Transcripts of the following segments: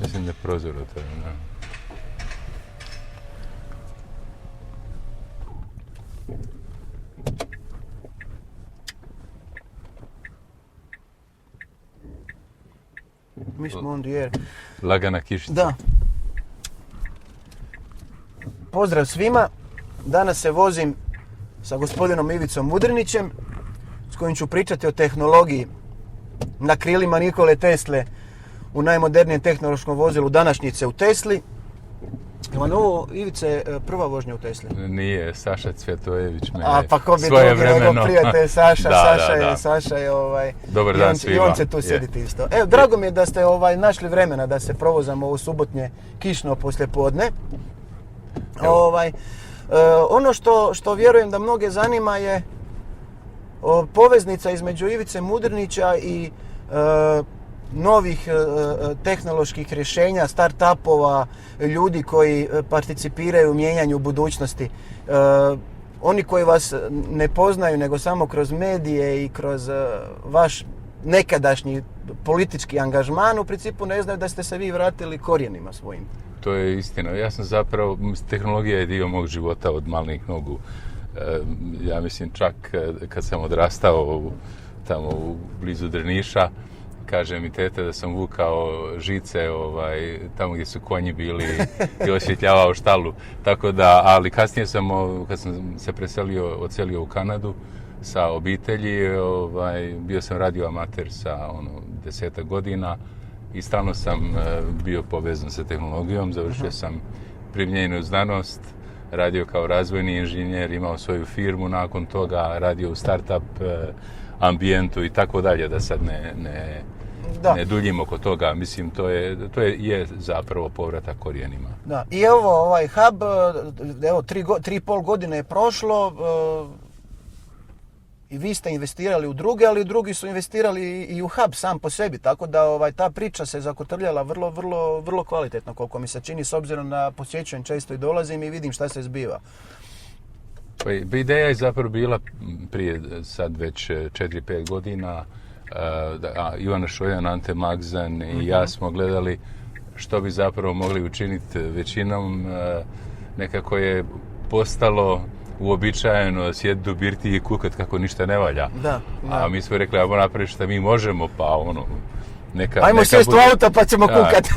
Mislim da je prozor otvoren, da. Mi smo on the air. Lagana kišica. Da. Pozdrav svima. Danas se vozim sa gospodinom Ivicom Mudrinićem s kojim ću pričati o tehnologiji na krilima Nikole Tesle u najmodernijem tehnološkom vozilu današnjice u Tesli. Ima novo, Ivice, prva vožnja u Tesli? Nije, Saša Cvjetojević me pa ko bi svoje drugi nego prijatelj Saša, da. Saša je Dobar dan svima. I on će tu sjediti isto. Evo, drago mi je da ste našli vremena da se provozamo ovo subotnje kišno poslijepodne. Ono što vjerujem da mnoge zanima je poveznica između Ivice Mudrinića i novih tehnoloških rješenja, start-upova, ljudi koji participiraju u mijenjanju budućnosti. Oni koji vas ne poznaju nego samo kroz medije i kroz vaš nekadašnji politički angažman, u principu ne znaju da ste se vi vratili korijenima svojim. To je istina. Ja sam zapravo, tehnologija je dio mog života od malih nogu. Ja mislim čak kad sam odrastao tamo blizu Drniša, kaže mi teta da sam vukao žice tamo gdje su konji bili i osvjetljavao štalu. Tako da, ali kasnije kad sam se odselio u Kanadu sa obitelji, bio sam radio amater sa 10 godina i stalno sam bio povezan sa tehnologijom. Završio sam primjenjenu znanost, radio kao razvojni inženjer, imao svoju firmu nakon toga, radio u startup ambijentu i tako dalje, da sad ne duljim oko toga. Mislim, to je zapravo povratak korijenima. Da. I evo, ovaj hub, evo, 3,5 godine je prošlo, i vi ste investirali u druge, ali drugi su investirali i u hub sam po sebi, tako da ta priča se zakotrljala vrlo, vrlo, vrlo kvalitetno, koliko mi se čini, s obzirom na posjećujem često i dolazim i vidim šta se zbiva. Pa ideja je zapravo bila prije sad već 4-5 godina. Ivana Šoljan, Ante Magzan i ja smo gledali što bi zapravo mogli učiniti većinom. Nekako je postalo uobičajeno sjediti u birtiji i kukat kako ništa ne valja. Da. A mi smo rekli, ajmo napraviti što mi možemo, pa ajmo sjest u auto pa ćemo kukat.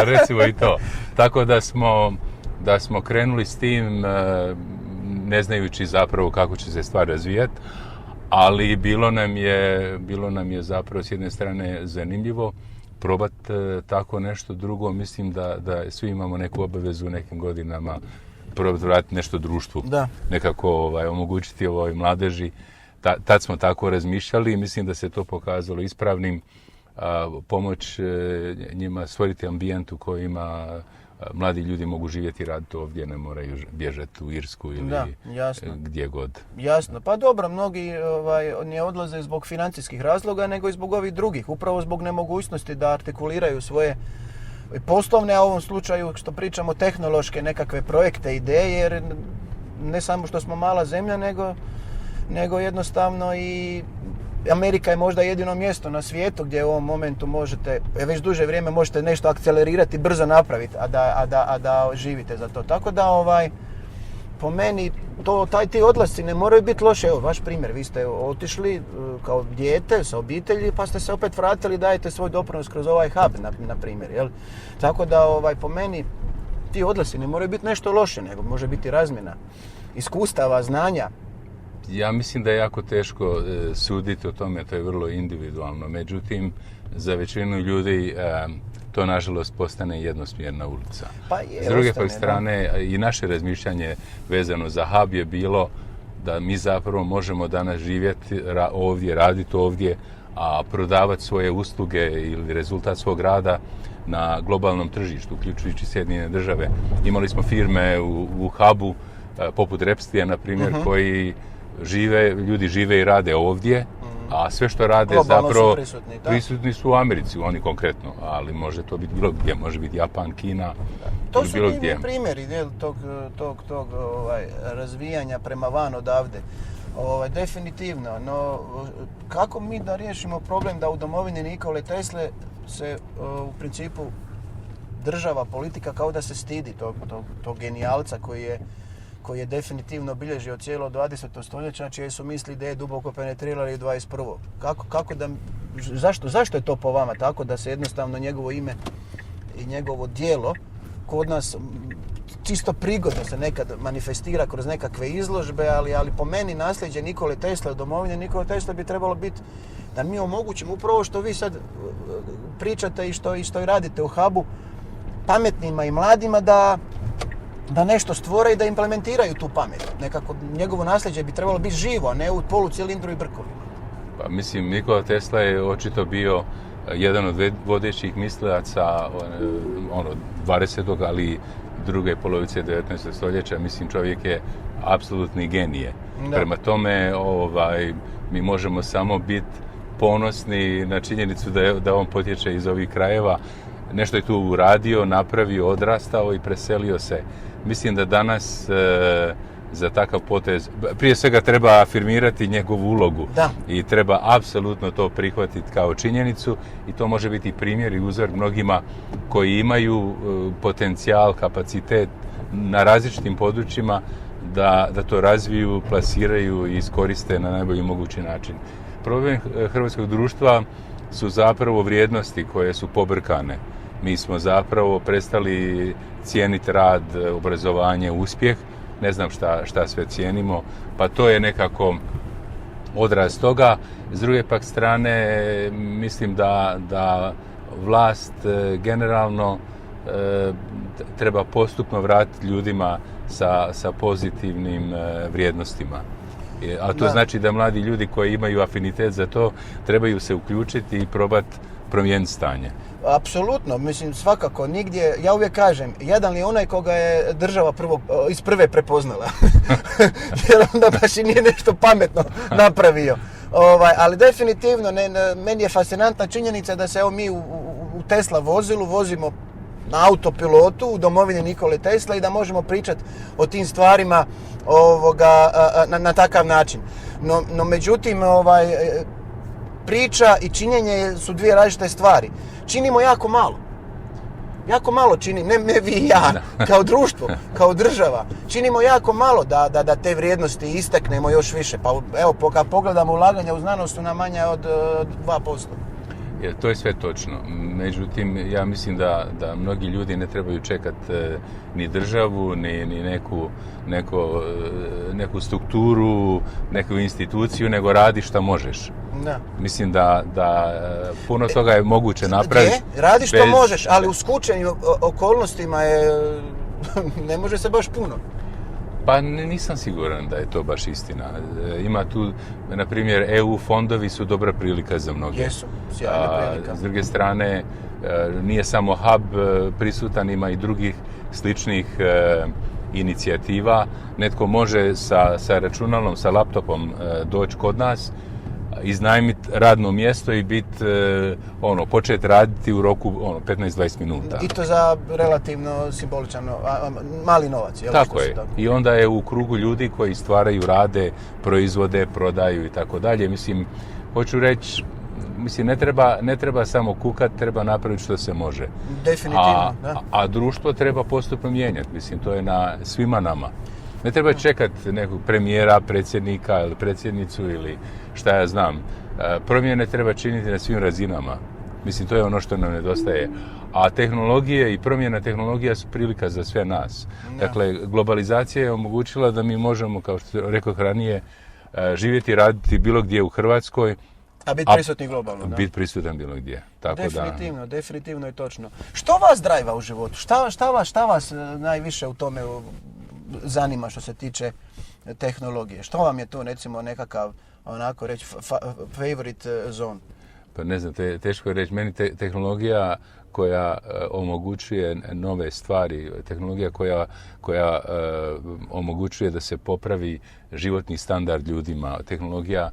Recimo i to. Tako da smo krenuli s tim, ne znajući zapravo kako će se stvar razvijati, ali bilo nam je zapravo s jedne strane zanimljivo probati tako nešto. Drugo, mislim da svi imamo neku obavezu u nekim godinama probati vratiti nešto društvu. Da. Nekako omogućiti ovoj mladeži. Tad smo tako razmišljali i mislim da se to pokazalo ispravnim. Pomoć njima stvoriti ambijent u kojima mladi ljudi mogu živjeti i raditi ovdje, ne moraju bježati u Irsku ili gdje god. Jasno. Pa dobro, mnogi ne odlaze zbog financijskih razloga, nego i zbog ovih drugih. Upravo zbog nemogućnosti da artikuliraju svoje poslovne, a u ovom slučaju što pričamo tehnološke nekakve projekte, ideje, jer ne samo što smo mala zemlja, nego jednostavno i Amerika je možda jedino mjesto na svijetu gdje u ovom momentu možete, već duže vrijeme možete nešto akcelerirati, brzo napraviti, a da živite za to. Tako da po meni ti odlasci ne moraju biti loše. Evo, vaš primjer, vi ste otišli kao dijete sa obitelji pa ste se opet vratili i dajete svoj doprinos kroz ovaj hub, na primjer. Jel? Tako da po meni ti odlasci ne moraju biti nešto loše, nego može biti razmjena iskustava, znanja. Ja mislim da je jako teško suditi o tome, to je vrlo individualno. Međutim, za većinu ljudi to nažalost postane jednosmjerna ulica. S druge pak strane, i naše razmišljanje vezano za hub je bilo da mi zapravo možemo danas živjeti ovdje, raditi ovdje, a prodavati svoje usluge ili rezultat svog rada na globalnom tržištu, uključujući Sjedinjene Države. Imali smo firme u hubu, poput Repstija, na primjer, koji ljudi žive i rade ovdje, a sve što rade globalno zapravo prisutni su u Americi, oni konkretno, ali može to biti bilo gdje, može biti Japan, Kina, to su bilo gdje. Primjeri tog razvijanja prema van odavde. Definitivno, no kako mi da riješimo problem da u domovini Nikole Tesle se u principu država, politika kao da se stidi tog genijalca koji je definitivno obilježio cijelo 20. stoljeća, čije su misli ideje duboko penetrirali u 21. Zašto je to po vama tako da se jednostavno njegovo ime i njegovo djelo kod nas čisto prigodno se nekad manifestira kroz nekakve izložbe, ali po meni nasljeđe Nikole Tesle, domovine Nikole Tesle bi trebalo biti da mi omogućimo upravo što vi sad pričate i što i radite u Hubu, pametnima i mladima da nešto stvore i da implementiraju tu pamet. Nekako njegovo nasljeđe bi trebalo biti živo, a ne u polucilindru i brkovima. Pa mislim, Nikola Tesla je očito bio jedan od vodećih mislilaca 20. ali i druge polovice 19. stoljeća. Mislim, čovjek je apsolutni genije. Da. Prema tome, mi možemo samo biti ponosni na činjenicu da on potječe iz ovih krajeva. Nešto je tu uradio, napravio, odrastao i preselio se. Mislim da danas za takav potez, prije svega treba afirmirati njegovu ulogu. Da. I treba apsolutno to prihvatiti kao činjenicu i to može biti primjer i uzor mnogima koji imaju potencijal, kapacitet na različitim područjima da to razviju, plasiraju i iskoriste na najbolji mogući način. Problem hrvatskog društva su zapravo vrijednosti koje su pobrkane. Mi smo zapravo prestali cijeniti rad, obrazovanje, uspjeh. Ne znam šta sve cijenimo, pa to je nekako odraz toga. S druge pak strane, mislim da vlast generalno treba postupno vratiti ljudima sa pozitivnim vrijednostima. A to znači da mladi ljudi koji imaju afinitet za to trebaju se uključiti i probati promijeniti stanje. Apsolutno, mislim svakako, nigdje, ja uvijek kažem, jedan je onaj koga je država iz prve prepoznala. Jer onda baš i nije nešto pametno napravio. Ali definitivno, meni je fascinantna činjenica da se mi u Tesla vozilu vozimo na autopilotu u domovini Nikole Tesla i da možemo pričati o tim stvarima na takav način. No međutim, priča i činjenje su dvije različite stvari. Činimo jako malo. Jako malo činimo, ne vi i ja, kao društvo, kao država. Činimo jako malo da te vrijednosti istaknemo još više. Pa evo, kad pogledamo ulaganja u znanost su nam manja od 2%. To je sve točno. Međutim, ja mislim da mnogi ljudi ne trebaju čekati ni državu, ni neku strukturu, neku instituciju, nego radi šta možeš. Da. Mislim da puno toga je moguće napraviti. Radi što možeš, ali u skučenim okolnostima ne može se baš puno. Pa nisam siguran da je to baš istina. Ima tu, na primjer, EU fondovi su dobra prilika za mnoge. Jesu, sjajna prilika. S druge strane, nije samo Hub prisutan, ima i drugih sličnih inicijativa. Netko može sa računalom, sa laptopom doći kod nas, iznajmiti radno mjesto i početi raditi u roku 15-20 minuta. I to za relativno simboličan, mali novac. Tako je. I onda je u krugu ljudi koji stvaraju, rade, proizvode, prodaju i tako dalje. Mislim, hoću reći, ne treba samo kukat, treba napraviti što se može. Definitivno, da. A društvo treba postupno mijenjati. Mislim, to je na svima nama. Ne treba čekati nekog premijera, predsjednika ili predsjednicu ili šta ja znam. Promjene treba činiti na svim razinama. Mislim, to je ono što nam nedostaje. A tehnologije i promjena tehnologija su prilika za sve nas. Da. Dakle, globalizacija je omogućila da mi možemo, kao što rekao ranije, živjeti i raditi bilo gdje u Hrvatskoj. A biti prisutni globalno, da. Biti prisutan bilo gdje. Tako definitivno je točno. Što vas drajva u životu? Šta vas najviše u tome zanima što se tiče tehnologije? Što vam je to, recimo, nekakav, onako reći, favorite zone? Pa ne znam, teško je reći. Meni tehnologija koja omogućuje nove stvari, tehnologija koja omogućuje da se popravi životni standard ljudima, tehnologija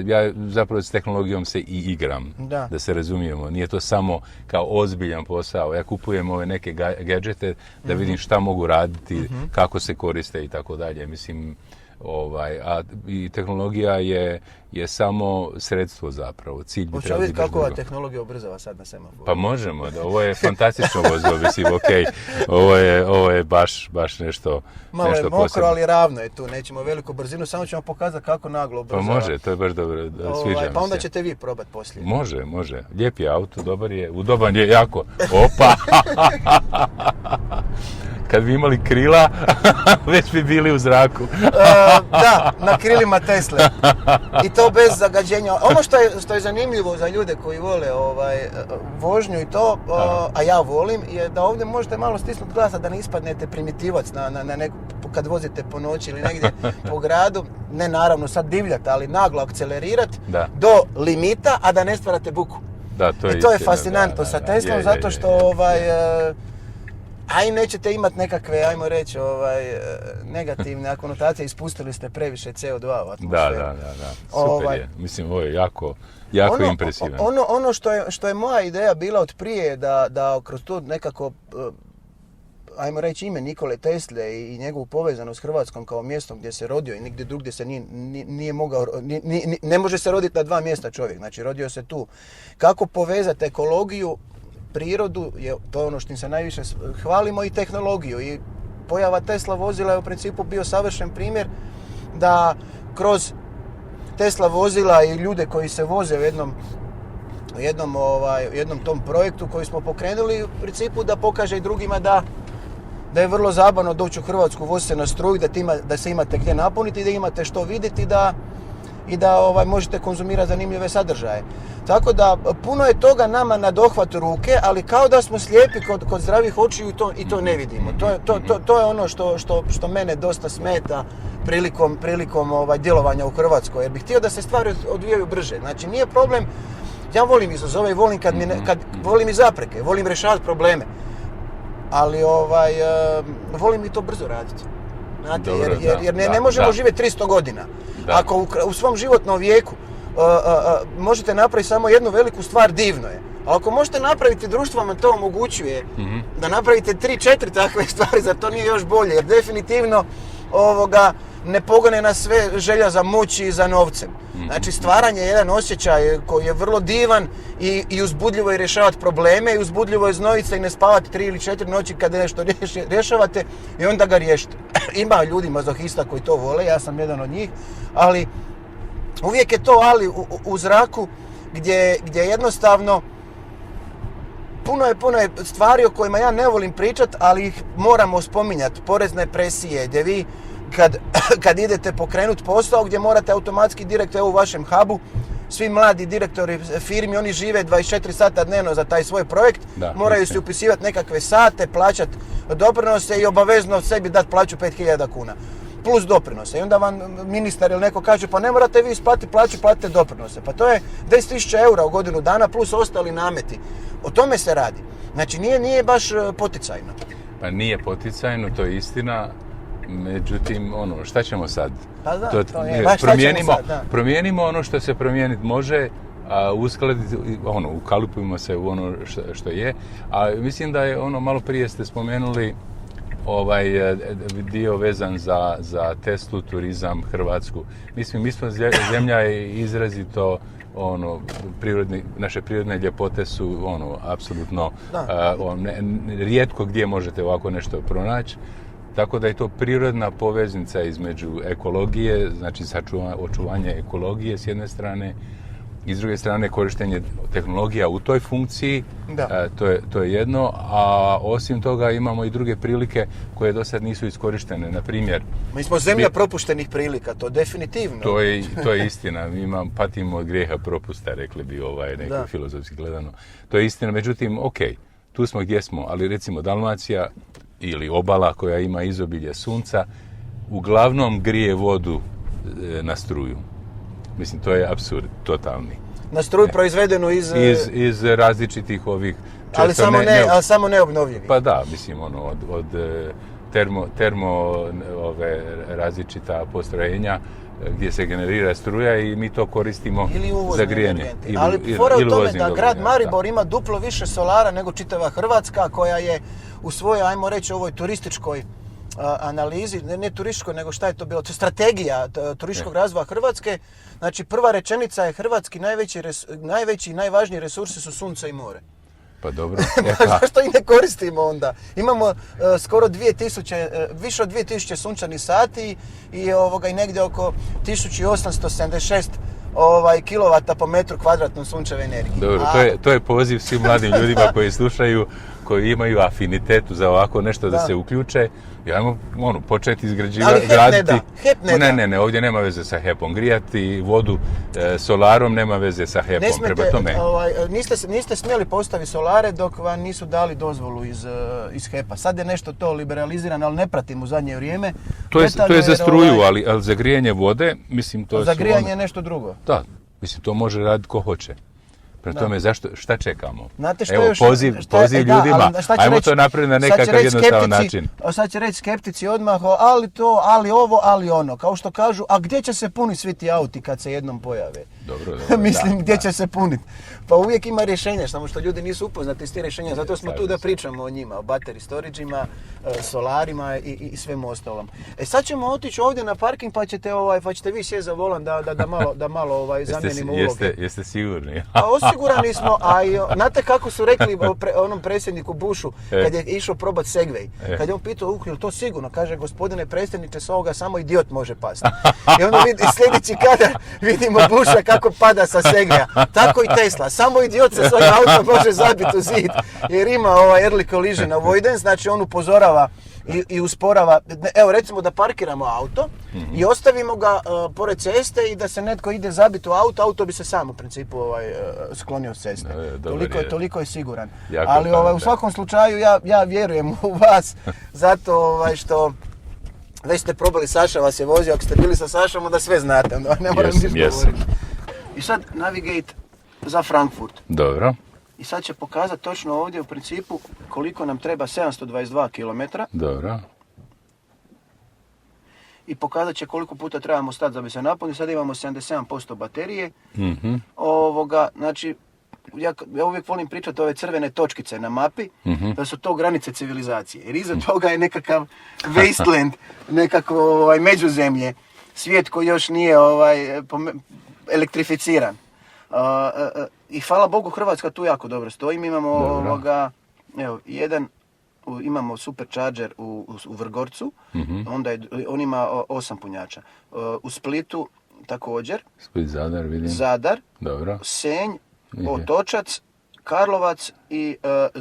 ja zapravo s tehnologijom se i igram, da se razumijemo. Nije to samo kao ozbiljan posao. Ja kupujem ove neke gadžete da vidim šta mogu raditi, kako se koriste i tako dalje. Mislim, I tehnologija je samo sredstvo zapravo. Cilj bi Hoće trebao vidjeti biti kako ova drugo. tehnologija ubrzava sad na semaforu. Pa možemo, ovo je fantastično vozilo, mislim, ovo je baš nešto Malo je mokro, posebno. ali ravno je tu, nećemo veliku brzinu, samo ćemo pokazati kako naglo ubrzava. Pa može, to je baš dobro, sviđa mi se. Pa onda ćete vi probati poslije. Može. Lijep je auto, udoban je jako. Opa! Kad bi imali krila, već bi bili u zraku. Da, na krilima Tesle. I to bez zagađenja. Ono što je zanimljivo za ljude koji vole vožnju i to, a ja volim, je da ovdje možete malo stisnuti glasa da ne ispadnete primitivac na neku, kad vozite po noći ili negdje po gradu. Ne naravno sad divljati, ali naglo akcelerirati do limita, a da ne stvarate buku. Da, to je fascinantno sa Teslom, zato što a i nećete imati nekakve, ajmo reći, negativne konotacije, ispustili ste previše CO2 u atmosferu. Da. Super je. Mislim, ovo je jako impresivno. Ono što je moja ideja bila od prije, da kroz to nekako, ajmo reći, ime Nikole Tesle i njegovu povezanost s Hrvatskom kao mjestom gdje se rodio i nigdje drugdje se nije mogao, ne može se roditi na dva mjesta čovjek, znači rodio se tu. Kako povezati ekologiju, prirodu, to je ono što im se najviše hvalimo, i tehnologiju. I pojava Tesla vozila je u principu bio savršen primjer da kroz Tesla vozila i ljude koji se voze u jednom tom projektu koji smo pokrenuli, u principu da pokaže i drugima da je vrlo zabavno doći u Hrvatsku, voziti se na struju, da se imate gdje napuniti, da imate što vidjeti i da možete konzumirati zanimljive sadržaje. Tako da puno je toga nama na dohvat ruke, ali kao da smo slijepi kod zdravih očiju i to ne vidimo. To je ono što mene dosta smeta prilikom djelovanja u Hrvatskoj, jer bih htio da se stvari odvijaju brže. Znači nije problem, ja volim izazove i volim kad volim i zapreke, volim rješavati probleme, ali volim i to brzo raditi. Znate, dobro, jer ne možemo živjeti 300 godina. Da. Ako u svom životnom vijeku možete napraviti samo jednu veliku stvar, divno je. A ako možete napraviti, društvo vam to omogućuje da napravite 3-4 takve stvari, zar to nije još bolje? Jer definitivno ne pogone nas sve želja za moći i za novcem. Znači stvaranje je jedan osjećaj koji je vrlo divan i uzbudljivo je rješavati probleme, i uzbudljivo je znojiti se i ne spavati 3 ili 4 noći kad nešto rješavate i onda ga riješite. Ima ljudi mazohista koji to vole, ja sam jedan od njih, ali uvijek je to ali u zraku gdje jednostavno puno je stvari o kojima ja ne volim pričati, ali ih moramo spominjati. Porezne presije, gdje vi kad idete pokrenuti posao gdje morate automatski direktno u vašem hubu, svi mladi direktori firmi, oni žive 24 sata dnevno za taj svoj projekt, moraju si upisivati nekakve sate, plaćati doprinose i obavezno sebi dati plaću 5.000 kuna. Plus doprinose. I onda vam ministar ili neko kaže, pa ne morate vi isplatiti plaću, platite doprinose. Pa to je 10.000 eura u godinu dana plus ostali nameti. O tome se radi. Znači nije baš poticajno. Pa nije poticajno, to je istina. Međutim, šta ćemo sad? Pa da, to je. Promijenimo ono što se promijeniti može, uskladiti, ukalupimo se u ono što je. A mislim da je malo prije ste spomenuli dio vezan za Teslu, turizam, Hrvatsku. Mislim, mi smo zemlja izrazito naše prirodne ljepote su apsolutno rijetko gdje možete ovako nešto pronaći. Tako da je to prirodna poveznica između ekologije, znači očuvanje ekologije s jedne strane, i s druge strane korištenje tehnologija u toj funkciji, to je jedno, a osim toga imamo i druge prilike koje do sad nisu iskorištene. Na primjer, mi smo zemlja propuštenih prilika, to definitivno. To je istina, mi patimo od grijeha propusta, rekli bi neko filozofski gledano. To je istina, međutim, tu smo gdje smo, ali recimo Dalmacija ili obala koja ima izobilje sunca, uglavnom grije vodu na struju. Mislim, to je apsurd totalni. Na struju proizvedenu iz različitih ovih... Ali samo neobnovljivi. Pa da, mislim, od termo različita postrojenja gdje se generira struja i mi to koristimo za grijanje. Ali fora u tome da grad Maribor ima duplo više solara nego čitava Hrvatska, koja je u svojoj, ajmo reći, ovoj turističkoj analizi, ne turističkoj, nego šta je to bilo, to je strategija turističkog razvoja Hrvatske. Znači, prva rečenica je hrvatski najveći i najvažniji resursi su sunce i more. Pa dobro. Zašto i ne koristimo onda? Imamo skoro 2000, više od 2000 sunčanih sati i negdje oko 1876 kilovata po metru kvadratnom sunčeve energije. Dobro, to je poziv svim mladim ljudima koji slušaju, koji imaju afinitetu za ovako nešto da se uključe. I ajmo početi izgrađivati. Ali HEP ne da. Ne, ovdje nema veze sa HEP-om. Grijati vodu solarom nema veze sa HEP-om. Ne smijete, niste smjeli postaviti solare dok vam nisu dali dozvolu iz HEP-a. Sad je nešto to liberalizirano, ali ne pratim u zadnje vrijeme. To je za struju, ali za grijanje vode, mislim to za grijanje je nešto drugo. Da, mislim to može raditi ko hoće. Prema tome, šta čekamo? Znate što evo, još, poziv ljudima, ajmo to napraviti na nekakav jednostavan način. Sad će reći skeptici odmah, ali to, ali ovo, ali ono. Kao što kažu, a gdje će se puniti svi ti auti kad se jednom pojave? Dobro, Mislim, gdje će se puniti? Pa uvijek ima rješenja, samo što ljudi nisu upoznati s tim rješenja. Zato smo tu da pričamo o njima, o battery storageima, solarima i svemu ostalom. Sad ćemo otići ovdje na parking pa ćete vi sjeti za volan da malo zamijenimo uloge. Jeste sigurni? Osigurani smo, a znate kako su rekli onom predsjedniku Bushu kad je išao probat Segway. Kad je on pitao, je li to sigurno? Kaže, gospodine predsjedniče, s ovoga samo idiot može pasti. I onda sljedeći kadar vidimo Busha kako pada sa Segwaya. Tako i Tesla, samo idiot sa svojim autom može zabiti u zid. Jer ima early collision avoidance, znači on upozorava i usporava. Evo recimo da parkiramo auto i ostavimo ga pored ceste i da se netko ide zabiti u auto bi se sam u principu sklonio s ceste. Toliko je siguran. Ali u svakom slučaju ja vjerujem u vas zato što već ste probali, Saša vas je vozio, ako ste bili sa Sašom onda sve znate, onda ne moram ništa govoriti. I sad navigate za Frankfurt. Dobro. I sad će pokazati točno ovdje u principu koliko nam treba 722 km. Dobro. I pokazat će koliko puta trebamo stati da bi se napunili. Sad imamo 77% baterije. Mm-hmm. Znači, ja uvijek volim pričati ove crvene točkice na mapi, da su to granice civilizacije. Jer iza toga je nekakav wasteland, nekakvo međuzemlje, svijet koji još nije elektrificiran. I hvala Bogu Hrvatska tu jako dobro stoji. Mi imamo imamo supercharger u Vrgorcu, onda on ima 8 punjača. U Splitu također. Split, Zadar, vidim. Zadar, dobro. Senj, Otočac, Karlovac i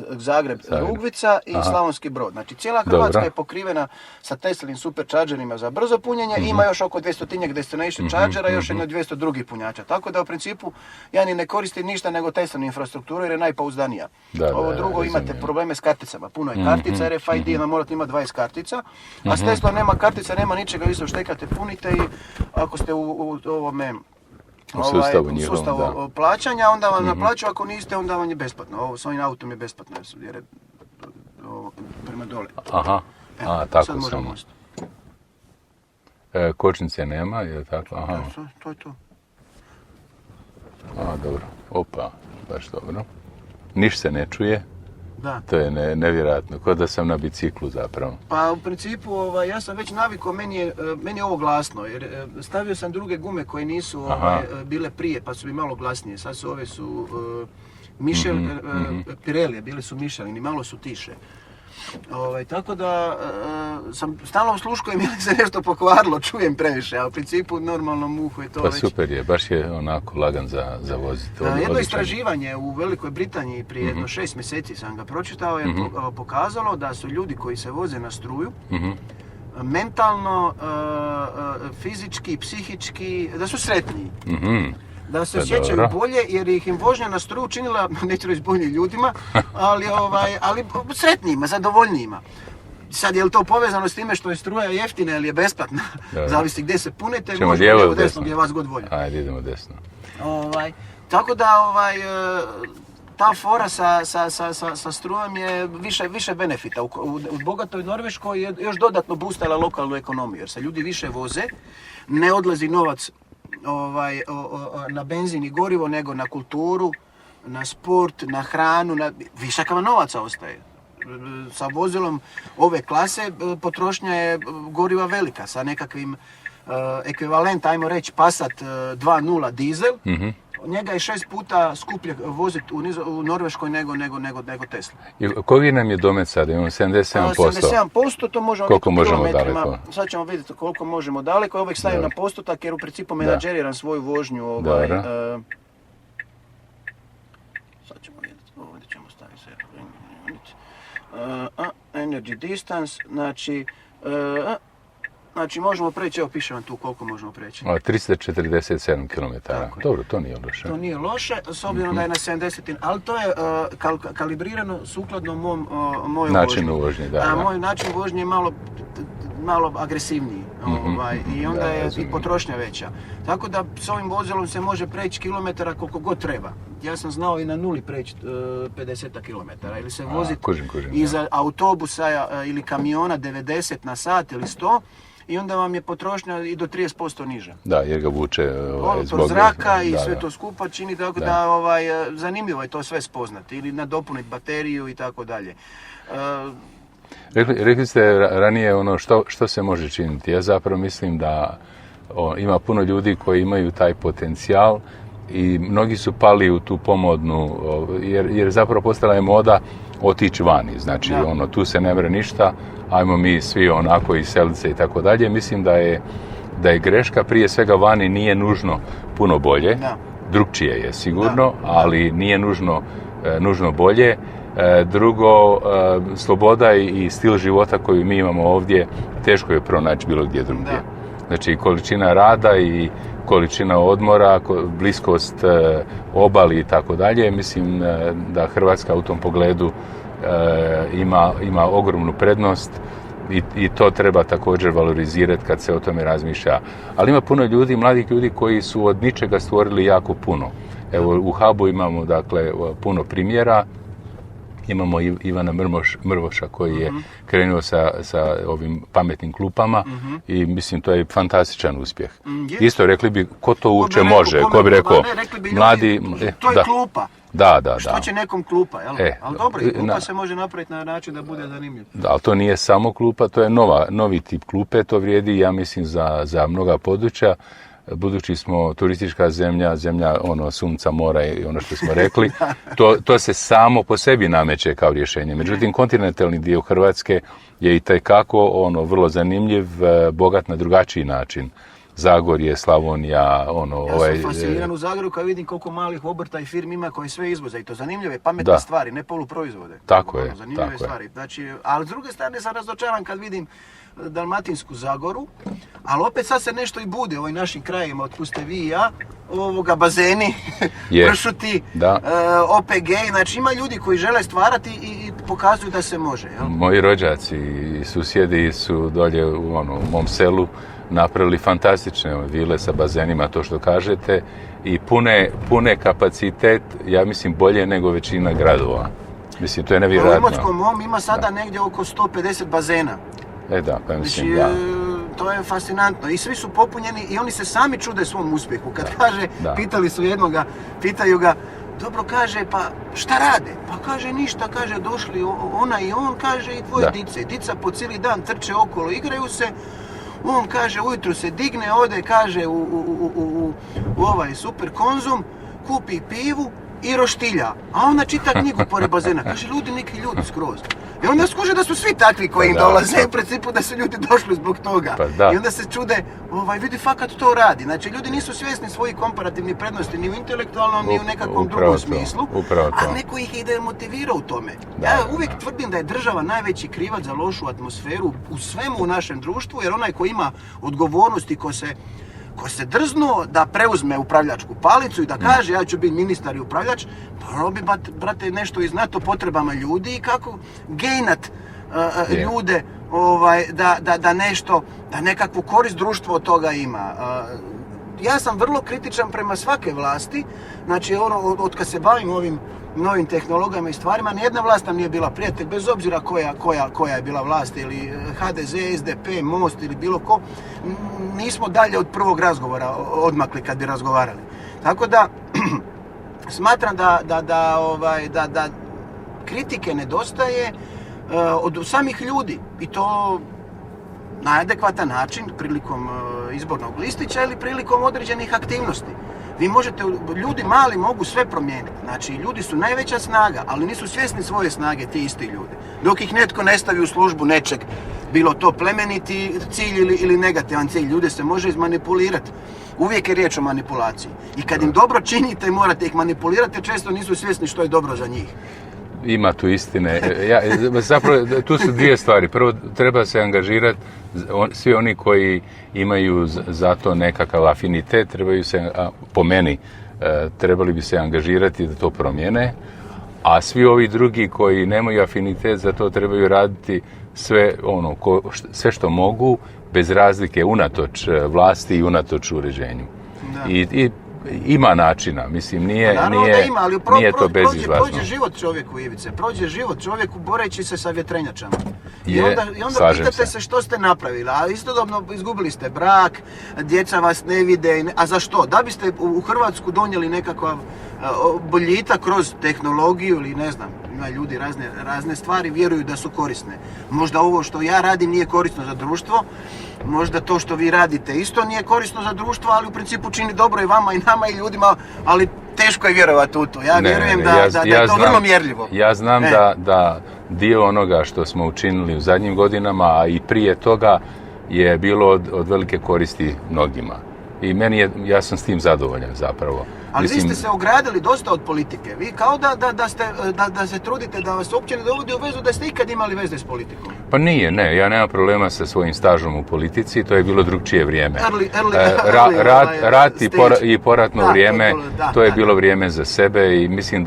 Zagreb, Rugvica i Slavonski Brod. Znači cijela Hrvatska je pokrivena sa Teslinim superchargerima za brzo punjenje. Ima još oko 200 destination chargera i još jedno 200 drugih punjača. Tako da u principu ja ni ne koristim ništa nego Teslinu infrastrukturu jer je najpouzdanija. Ovo drugo imate probleme s karticama. Puno je kartica, RFID, morate imati 20 kartica. A s Teslom nema kartica, nema ničega, vi se uštekate, punite i ako ste u ovome sustavu plaćanja, onda vam naplaću, ako niste, onda vam je besplatno. Ovo s ovim autom je besplatno, jer je prema dole. Aha, tako samo. Kočnice nema, je tako? Aha. To je to. Dobro. Opa, baš dobro. Niš se ne čuje. Da. To je nevjerojatno, kao da sam na biciklu zapravo. Pa u principu ja sam već navikao, meni je ovo glasno, jer stavio sam druge gume koje nisu bile prije, pa su mi malo glasnije. Sad su ove su Pirelli, bile su Michelin, malo su tiše. Tako da sam stalno sluškao i mi se nešto pokvarilo, čujem previše, a u principu normalno muhu je to već... Pa super je, baš je onako lagan za voziti. Jedno istraživanje u Velikoj Britaniji prije jedno 6 mjeseci sam ga pročitao, je pokazalo da su ljudi koji se voze na struju mentalno, fizički, psihički, da su sretniji. Da se osjećaju bolje jer ih im vožnja na struju učinila, neću reći bolji ljudima, ali sretnijima, zadovoljnijima. Sad je li to povezano s time što je struja jeftina ili je besplatna? Zavisi gdje se punite, možete lijevo desno, gdje vas god volje. Ajde, idemo desno. Tako da ta fora sa strujom je više benefita. U bogatoj Norveškoj je još dodatno boostala lokalnu ekonomiju jer se ljudi više voze, ne odlazi novac na benzin i gorivo, nego na kulturu, na sport, na hranu, višak vam novaca ostaje. Sa vozilom ove klase potrošnja je goriva velika, sa nekakvim ekvivalent, ajmo reći Passat 2.0 dizel. Njega je 6 puta skuplje voziti u Norveškoj nego Tesla. I koji nam je domet sada? Imamo 77%. 77%, to možemo koliko vidjeti u možemo kilometrima. daleko? Sad ćemo vidjeti koliko možemo daleko. Ja uvijek stavim na postotak jer u principu menadžeriram svoju vožnju. Sad ćemo vidjeti, ovdje ćemo staviti sve. Energy distance, znači možemo preći, evo piše vam tu koliko možemo preći. 347 km. Dobro, to nije loše. To nije loše, s obzirom da je na 70, ali to je kalibrirano sukladno mojoj načinu vožnje. Moj način vožnje je malo agresivniji i onda je i potrošnja veća. Tako da s ovim vozilom se može preći kilometara koliko god treba. Ja sam znao i na nuli preći 50 km ili se voziti iza autobusa ili kamiona 90 na sat ili 100 i onda vam je potrošnja i do 30% niža. Da, jer ga vuče zbog zraka i sve to skupa čini tako da zanimljivo je to sve spoznati ili nadopuniti bateriju i tako dalje. Rekli ste ranije što se može činiti. Ja zapravo mislim da ima puno ljudi koji imaju taj potencijal i mnogi su pali u tu pomodnu, jer zapravo postala je moda otići vani. Znači, tu se ne mre ništa, ajmo mi svi onako iz selice i tako dalje. Mislim da je greška, prije svega vani nije nužno puno bolje, drugčije je sigurno, ali nije nužno bolje. Drugo, sloboda i stil života koju mi imamo ovdje teško je pronaći bilo gdje drugdje. Znači, količina rada i količina odmora, bliskost obali i tako dalje. Mislim da Hrvatska u tom pogledu ima ogromnu prednost i to treba također valorizirati kad se o tome razmišlja. Ali ima puno ljudi, mladih ljudi koji su od ničega stvorili jako puno. Evo, u Hubu imamo dakle puno primjera. Imamo Ivana Mrvoša koji je krenuo sa ovim pametnim klupama i mislim to je fantastičan uspjeh. Isto rekli bi ko to uopće može, ko bi rekao mladi... To je klupa. Da. Što će nekom klupa, jel? Ali dobro, klupa se može napraviti na način da bude zanimljiv. Da, ali to nije samo klupa, to je novi tip klupe, to vrijedi, ja mislim, za mnoga područja. Budući smo turistička zemlja sunca, mora i ono što smo rekli, to se samo po sebi nameće kao rješenje. Međutim, kontinentalni dio Hrvatske je itekako vrlo zanimljiv, bogat na drugačiji način. Zagorje, Slavonija, Ja sam fasciniran u Zagrebu kad vidim koliko malih obrta i firmi ima koji sve izvoze i to zanimljive, pametne stvari, ne poluproizvode. Tako je. Zanimljive stvari. Znači, ali s druge strane sam razočaran kad vidim Dalmatinsku Zagoru, ali opet sad se nešto i bude u ovim našim krajima, otpuste vi i ja, bazeni, pršuti, OPG, znači ima ljudi koji žele stvarati i pokazuju da se može. Jel? Moji rođaci i susjedi su dolje u mom selu napravili fantastične vile sa bazenima, to što kažete, i pune kapacitet, ja mislim, bolje nego većina gradova. Mislim, to je nevjerojatno. U Imotskom ima sada negdje oko 150 bazena. Pa mislim, znači, to je fascinantno i svi su popunjeni i oni se sami čude svom uspjehu. Kad kaže, pitali su jednoga, pitaju ga, dobro, kaže, pa šta rade? Pa kaže, ništa, kaže, došli ona i on, kaže, i dvoje dice. Dica po cijeli dan trče okolo, igraju se. On, kaže, ujutro se digne, ode, kaže, u ovaj super Konzum, kupi pivu i roštilja. A ona čita knjigu pored bazena. Kaže, neki ljudi skroz. I onda skuže da su svi takvi koji im dolaze, u principu da su ljudi došli zbog toga. I onda se čude, vidi fakat to radi. Znači, ljudi nisu svjesni svojih komparativnih prednosti ni u intelektualnom, ni u nekakvom drugom smislu. A neko ih ide motivira u tome. Ja uvijek tvrdim da je država najveći krivac za lošu atmosferu u svemu u našem društvu, jer onaj ko ima odgovornost i ko se drznuo da preuzme upravljačku palicu i da kaže ja ću biti ministar i upravljač, pa bi, brate, nešto i znati o potrebama ljudi i kako gejnat ljude da nešto, da nekakvu korist društvo od toga ima. Ja sam vrlo kritičan prema svake vlasti, znači od kad se bavim ovim novim tehnologijama i stvarima, nijedna vlast nam nije bila prijatelj, bez obzira koja je bila vlast, ili HDZ, SDP, Most ili bilo ko, nismo dalje od prvog razgovora odmakli kad bi razgovarali. Tako da, smatram da kritike nedostaje, od samih ljudi i to na adekvatan način prilikom izbornog listića ili prilikom određenih aktivnosti. Vi možete, ljudi mali mogu sve promijeniti. Znači, ljudi su najveća snaga, ali nisu svjesni svoje snage, ti isti ljudi. Dok ih netko ne stavi u službu nečeg, bilo to plemeniti cilj ili negativan cilj, ljude se može izmanipulirati. Uvijek je riječ o manipulaciji. I kad im dobro činite i morate ih manipulirati, često nisu svjesni što je dobro za njih. Ima tu istine. Zapravo, tu su dvije stvari. Prvo, treba se angažirati, svi oni koji imaju za to nekakav afinitet, trebaju se, po meni, trebali bi se angažirati da to promijene, a svi ovi drugi koji nemaju afinitet za to trebaju raditi sve što mogu, bez razlike, unatoč vlasti i unatoč uređenju. I ima načina, mislim, nije to bezizlazno. Prođe život čovjeku, Ivice, prođe život čovjeku boreći se sa vjetrenjačama. I onda pitate se što ste napravili, a istodobno izgubili ste brak, djeca vas ne vide, a za što? Da biste u Hrvatsku donijeli nekakav boljitak kroz tehnologiju ili ne znam, ima ljudi razne stvari, vjeruju da su korisne. Možda ovo što ja radim nije korisno za društvo, možda to što vi radite isto nije korisno za društvo, ali u principu čini dobro i vama i nama i ljudima, ali teško je vjerovati u to. Ja vjerujem da je to vrlo mjerljivo. Ja znam da dio onoga što smo učinili u zadnjim godinama, a i prije toga, je bilo od velike koristi mnogima. I ja sam s tim zadovoljan zapravo. Ali vi ste se ogradili dosta od politike. Vi kao da se trudite da vas uopće ne dovodi u vezu da ste ikad imali veze s politikom. Pa nije, ja nemam problema sa svojim stažom u politici, to je bilo drugčije vrijeme. Rat i poratno vrijeme, to je bilo vrijeme za sebe i mislim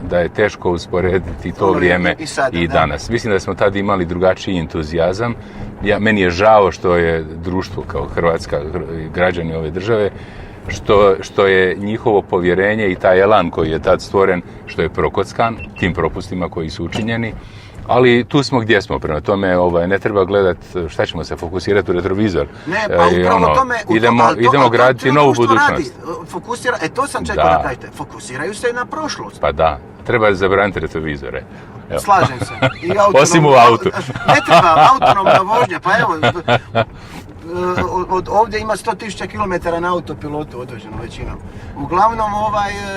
da je teško usporediti to vrijeme i danas. Mislim da smo tad imali drugačiji entuzijazam. Meni je žao što je društvo kao Hrvatska, građani ove države, što je njihovo povjerenje i taj elan koji je tad stvoren, što je prokockan tim propustima koji su učinjeni. Ali tu smo gdje smo, prema tome ne treba gledati šta ćemo se fokusirati u retrovizor. Ne, pa upravo tome... Idemo graditi novu budućnost. To sam čekao da kažete. Fokusiraju se na prošlost. Pa da, treba zabraniti retrovizore. Evo. Slažem se. Osim u autu. Ne treba, autonomna vožnja, pa evo... Ovdje ima 100.000 km na autopilotu odvoženo većinom. Uglavnom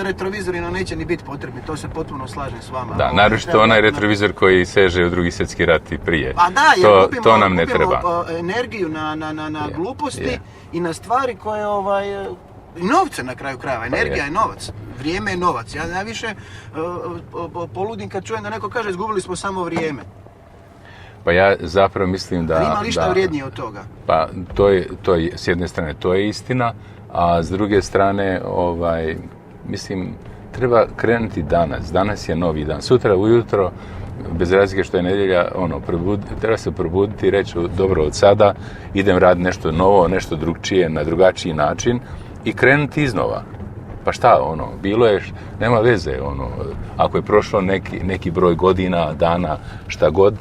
retrovizorima neće ni biti potrebni, to se potpuno slažem s vama. Da, naročito onaj retrovizor koji seže u Drugi svjetski rat i prije. Pa da, jer to nam ne treba. Energiju na gluposti i na stvari koje novce na kraju krajeva. Energija je novac. Vrijeme je novac. Ja najviše poludim kad čujem da neko kaže izgubili smo samo vrijeme. Pa ja zapravo mislim da... Ima li šta vrijednije od toga? Pa to je, s jedne strane to je istina, a s druge strane, mislim, treba krenuti danas. Danas je novi dan. Sutra ujutro, bez razlike što je nedjelja, treba se probuditi i reći, dobro, od sada idem raditi nešto novo, nešto drugčije, na drugačiji način i krenuti iznova. Pa šta, bilo je, nema veze, ako je prošlo neki broj godina, dana, šta god,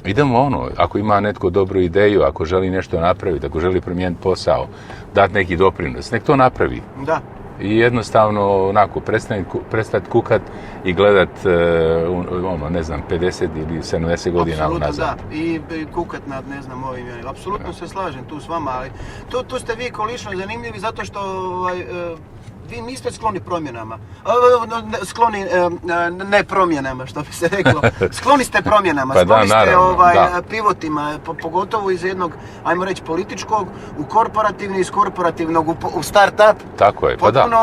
idemo ako ima netko dobru ideju, ako želi nešto napraviti, ako želi promijeniti posao, dati neki doprinos, nek to napravi. Da. I jednostavno, prestati kukat i gledat, 50 ili 70 godina unazad. Apsolutno da. I kukat nad, ovim. Apsolutno se slažem tu s vama, ali tu ste vi lično zanimljivi zato što vi niste skloni promjenama. Skloni ne promjenama, što bi se reklo. Skloni ste promjenama, skloni ste pivotima, pogotovo iz jednog, ajmo reći, političkog, u korporativni, iz korporativnog u start-up. Tako je, pa da. Potpuno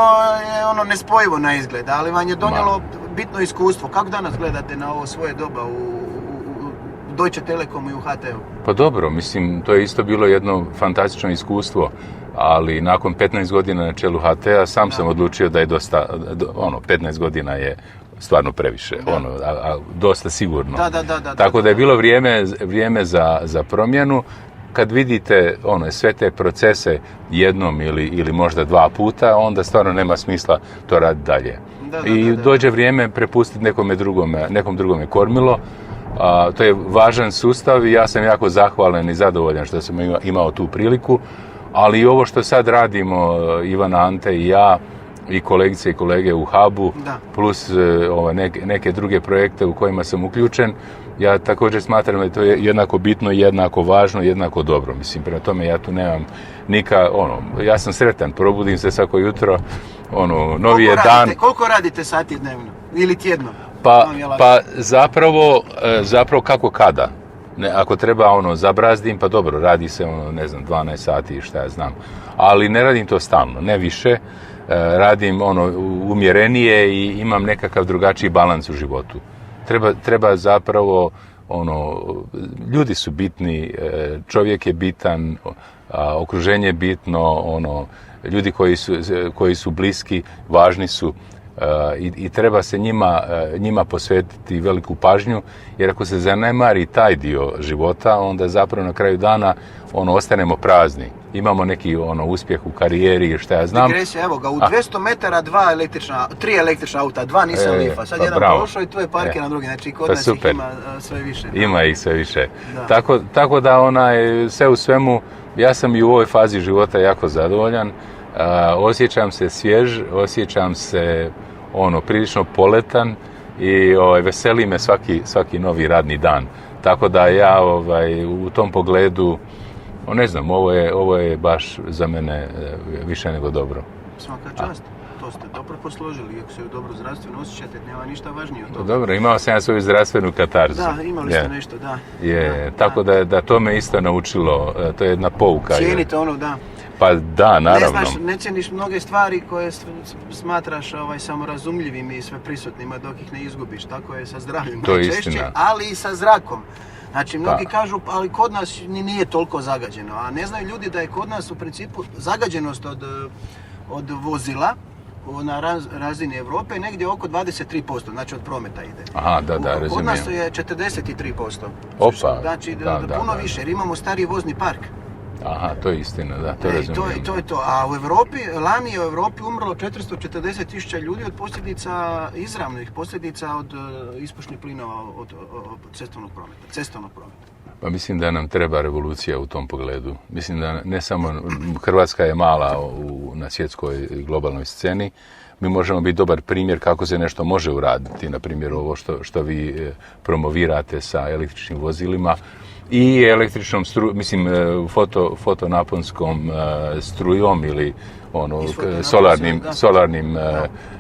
je nespojivo na izgled, ali vam je donijelo bitno iskustvo. Kako danas gledate na ovo svoje doba u Deutsche Telekomu i u HT-u? Pa dobro, mislim, to je isto bilo jedno fantastično iskustvo, ali nakon 15 godina na čelu HT-a sam sam odlučio da je dosta, 15 godina je stvarno previše, dosta sigurno. Tako da je bilo vrijeme za promjenu. Kad vidite sve te procese jednom ili možda 2 puta, onda stvarno nema smisla to raditi dalje. Dođe vrijeme prepustiti nekom drugome kormilo. To je važan sustav i ja sam jako zahvalan i zadovoljan što sam imao tu priliku, ali i ovo što sad radimo, Ivana, Ante i ja, i kolegice i kolege u Hubu, Da. plus neke druge projekte u kojima sam uključen. Ja također smatram da je to jednako bitno, jednako važno, jednako dobro. Mislim, prema tome ja tu nemam ja sam sretan, probudim se svako jutro, novi je dan. Koliko radite sati dnevno ili tjedno? Pa zapravo kako kada. Ako treba zabrazdim, pa dobro, radi se 12 sati, šta ja znam. Ali ne radim to stalno, ne više. Radim umjerenije i imam nekakav drugačiji balans u životu. Treba zapravo, ljudi su bitni, čovjek je bitan, okruženje je bitno, ljudi koji su bliski, važni su. I treba se njima posvetiti veliku pažnju, jer ako se zanemari taj dio života, onda zapravo na kraju dana ostanemo prazni. Imamo neki uspjeh u karijeri, šta ja znam. Digresija, evo ga, u 200 metara 3 električna auta, 2 Nissan Leafa, sad jedan prošao i tu je parkiran drugi, znači kod nas ih ima sve više. Ima ih sve više. Tako da sve u svemu, ja sam i u ovoj fazi života jako zadovoljan. Osjećam se svjež, osjećam se prilično poletan i veseli me svaki novi radni dan. Tako da ja u tom pogledu, ne znam, ovo je baš za mene više nego dobro. Svaka čast. To ste dobro posložili, ako se dobro zdravstveno osjećate, nema ništa važnije od toga. Dobro, imao sam ja svoju zdravstvenu katarzu. Da, imali ste nešto, da. Tako da to me isto naučilo, to je jedna pouka. Cijenite da. Pa da, naravno. Ne cijeniš mnoge stvari koje smatraš samorazumljivim i sve prisutnima dok ih ne izgubiš. Tako je sa zdravljem najčešće, ali i sa zrakom. Znači, mnogi kažu, ali kod nas nije toliko zagađeno, a ne znaju ljudi da je kod nas u principu zagađenost od vozila na razini Europe negdje oko 23%, znači od prometa ide. Aha, da, razumijem. Kod nas je 43%. Opa, znači, puno više, jer imamo stariji vozni park. Aha, to je istina, da, to razumijem. To je to. A u Europi, lani je u Europi umrlo 440.000 ljudi od izravnih posljedica od ispušnih plinova od cestovnog prometa. Pa mislim da nam treba revolucija u tom pogledu. Mislim da ne samo Hrvatska je mala na svjetskoj globalnoj sceni, mi možemo biti dobar primjer kako se nešto može uraditi, na primjer ovo što vi promovirate sa električnim vozilima i električnom fotonaponskom strujom ili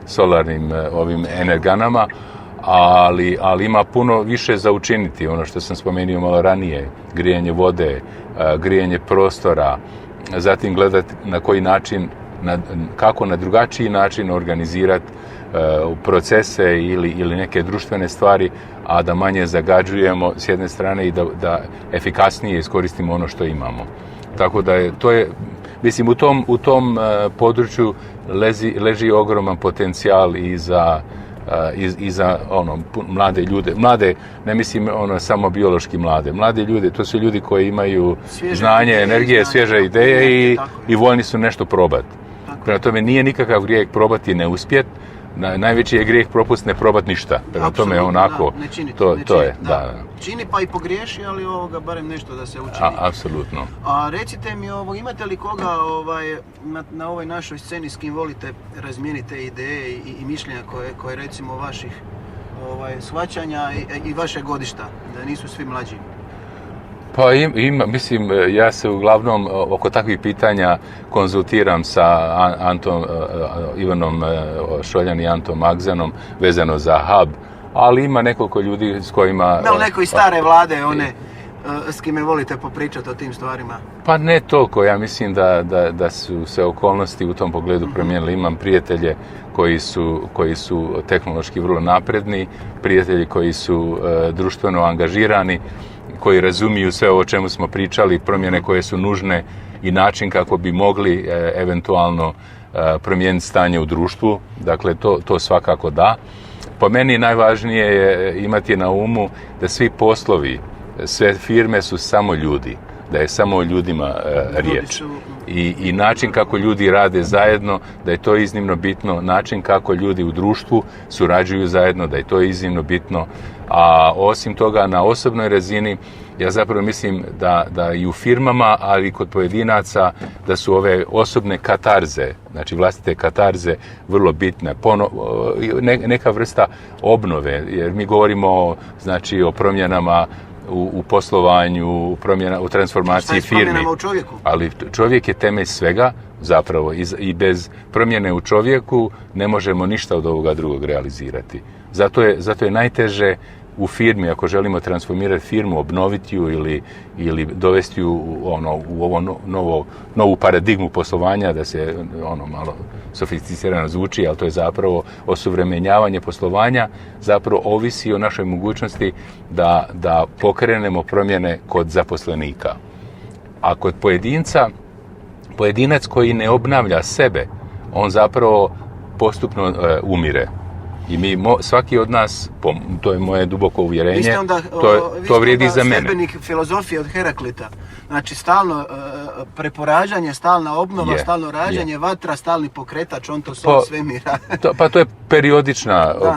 solarnim ovim energanama, ali ima puno više za učiniti. Ono što sam spomenuo malo ranije, grijanje vode, grijanje prostora, zatim gledati na koji način, kako na drugačiji način organizirati procese ili neke društvene stvari, a da manje zagađujemo s jedne strane i da efikasnije iskoristimo ono što imamo. Tako da mislim, u tom području leži ogroman potencijal i za mlade ljude. Mlade, ne mislim samo biološki mlade ljude, to su ljudi koji imaju znanje, energije, svježe ideje i voljni su nešto probati. Prema tome nije nikakav grijeh probati i ne uspjeti. Najveći je grijeh propust ne probati ništa. Prema tome onako, to je. Da. Čini pa i pogriješi, ali barem nešto da se učini. Apsolutno. A recite mi, imate li koga na ovoj našoj sceni s kim volite razmijeniti te ideje i mišljenja koje recimo vaših shvaćanja i vaše godišta, da nisu svi mlađi? Pa mislim, ja se uglavnom oko takvih pitanja konzultiram sa Ivanom Šoljan i Antom Magzanom vezano za Hub, ali ima nekoliko ljudi s kojima... Ima li neko iz stare vlade, s kime volite popričati o tim stvarima? Pa ne toliko, ja mislim da su se okolnosti u tom pogledu promijenile. Imam prijatelje koji su tehnološki vrlo napredni, prijatelji koji su društveno angažirani, koji razumiju sve ovo o čemu smo pričali, promjene koje su nužne i način kako bi mogli eventualno promijeniti stanje u društvu. Dakle, to svakako da. Po meni najvažnije je imati na umu da svi poslovi, sve firme su samo ljudi. da je samo o ljudima riječ. I način kako ljudi rade zajedno, da je to iznimno bitno, način kako ljudi u društvu surađuju zajedno, da je to iznimno bitno, a osim toga na osobnoj razini ja zapravo mislim da i u firmama, ali i kod pojedinaca, da su ove osobne katarze, znači vlastite katarze, vrlo bitne. Neka vrsta obnove, jer mi govorimo znači, o promjenama u poslovanju, u transformaciji firmi. U čovjeku? Ali čovjek je temelj svega zapravo i bez promjene u čovjeku ne možemo ništa od ovoga drugog realizirati. Zato je najteže u firmi, ako želimo transformirati firmu, obnoviti ju ili dovesti ju u ovo novu paradigmu poslovanja, da se malo sofisticirano zvuči, ali to je zapravo osuvremenjavanje poslovanja, zapravo ovisi o našoj mogućnosti da pokrenemo promjene kod zaposlenika. A kod pojedinac koji ne obnavlja sebe, on zapravo postupno umire. I svaki od nas, to je moje duboko uvjerenje, to vrijedi i za mene. Sljedbenik filozofije od Heraklita. Znači, stalno preporađanje, stalna obnova, stalno rađanje, vatra, stalni pokretač, on to svemira. To je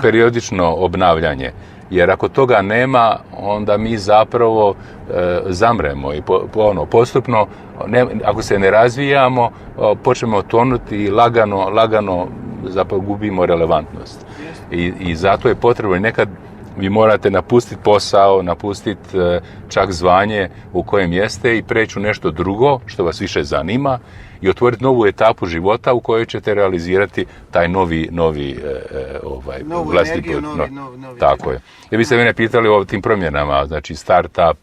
periodično obnavljanje. Jer ako toga nema, onda mi zapravo zamremo i postupno, ako se ne razvijamo, počnemo tonuti i lagano zapravo gubimo relevantnost. I zato je potrebno nekad vi morate napustiti posao, napustiti čak zvanje u kojem jeste i preći u nešto drugo što vas više zanima i otvoriti novu etapu života u kojoj ćete realizirati taj novi vlastiti put. Tako je. Ja biste mene pitali o tim promjenama, znači start-up,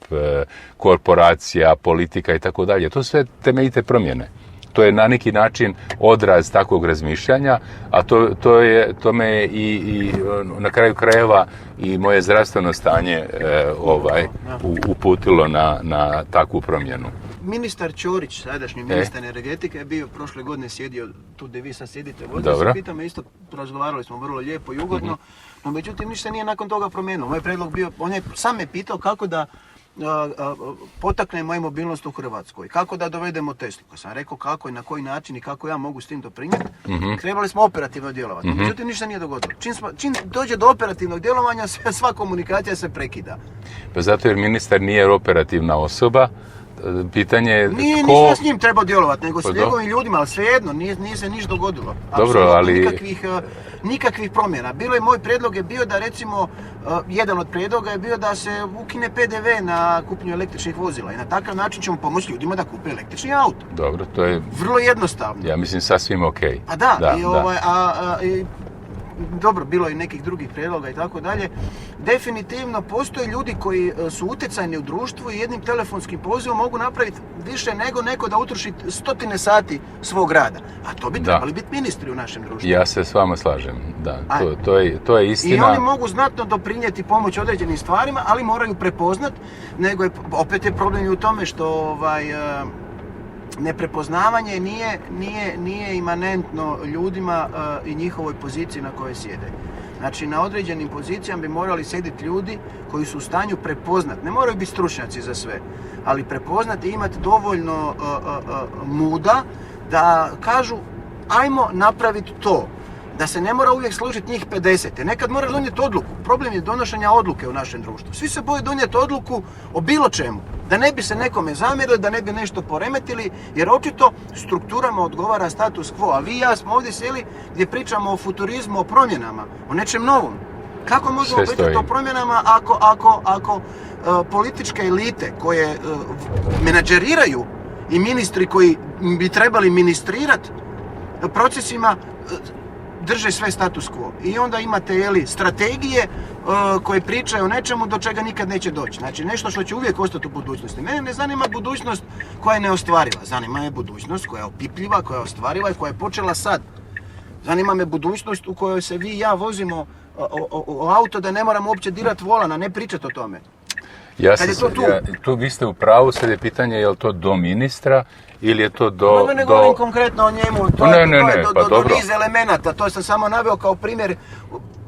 korporacija, politika i tako dalje. To sve temeljite promjene. To je na neki način odraz takvog razmišljanja, a to me je i na kraju krajeva i moje zdravstveno stanje uputilo na takvu promjenu. Ministar Ćorić, sadašnji ministar energetike, je bio prošle godine sjedio tu gdje vi sad sjedite. Pitamo isto, razgovarali smo vrlo lijepo i ugodno, no međutim ništa nije nakon toga promijenilo. Moj predlog bio, on je sam me pitao kako da potaknemo mobilnost u Hrvatskoj. Kako da dovedemo Teslu? Kad sam rekao kako i na koji način i kako ja mogu s tim doprinijeti, trebali smo operativno djelovati. Međutim, ništa nije dogodilo. Čim dođe do operativnog djelovanja, sva komunikacija se prekida. Pa zato jer ministar nije operativna osoba, pitanje je Nisam s njim trebao djelovati, nego s njegovim ljudima, ali svejedno, nije se ništa dogodilo. Dobro, ali nikakvih promjena. Moj prijedlog je bio da recimo, jedan od prijedloga je bio da se ukine PDV na kupnju električnih vozila i na takav način ćemo pomoći ljudima da kupe električni auto. Dobro, to je vrlo jednostavno. Ja mislim sasvim okej. Pa dobro, bilo je nekih drugih prijedloga i tako dalje. Definitivno postoje ljudi koji su utjecajni u društvu i jednim telefonskim pozivom mogu napraviti više nego neko da utroši 100 sati svog rada. A to bi trebali biti ministri u našem društvu. Ja se s vama slažem, da. To je istina. I oni mogu znatno doprinijeti pomoć određenim stvarima, ali moraju prepoznat, nego opet je problem i u tome što neprepoznavanje nije imanentno ljudima i njihovoj poziciji na kojoj sjede. Znači, na određenim pozicijama bi morali sjediti ljudi koji su u stanju prepoznati, ne moraju biti stručnjaci za sve, ali prepoznati i imati dovoljno muda da kažu ajmo napraviti to. Da se ne mora uvijek složiti njih 50. Nekad moraš donijeti odluku. Problem je donošenja odluke u našem društvu. Svi se boje donijeti odluku o bilo čemu. Da ne bi se nekome zamjerili, da ne bi nešto poremetili, jer očito strukturama odgovara status quo. A vi i ja smo ovdje sjeli gdje pričamo o futurizmu, o promjenama, o nečem novom. Kako možemo pričati o promjenama ako političke elite koje menadžeriraju i ministri koji bi trebali ministrirati procesima drže sve status quo. I onda imate strategije koje pričaju o nečemu do čega nikad neće doći. Znači nešto što će uvijek ostati u budućnosti. Mene ne zanima budućnost koja je neostvariva. Zanima me budućnost koja je opipljiva, koja je ostvariva i koja je počela sad. Zanima me budućnost u kojoj se vi i ja vozimo o auto da ne moramo uopće dirati volan, a ne pričati o tome. Tu vi ste u pravu, sad je pitanje je li to do ministra ili je to do... Ne govorim konkretno o njemu, to je do niz elemenata, to sam samo naveo kao primjer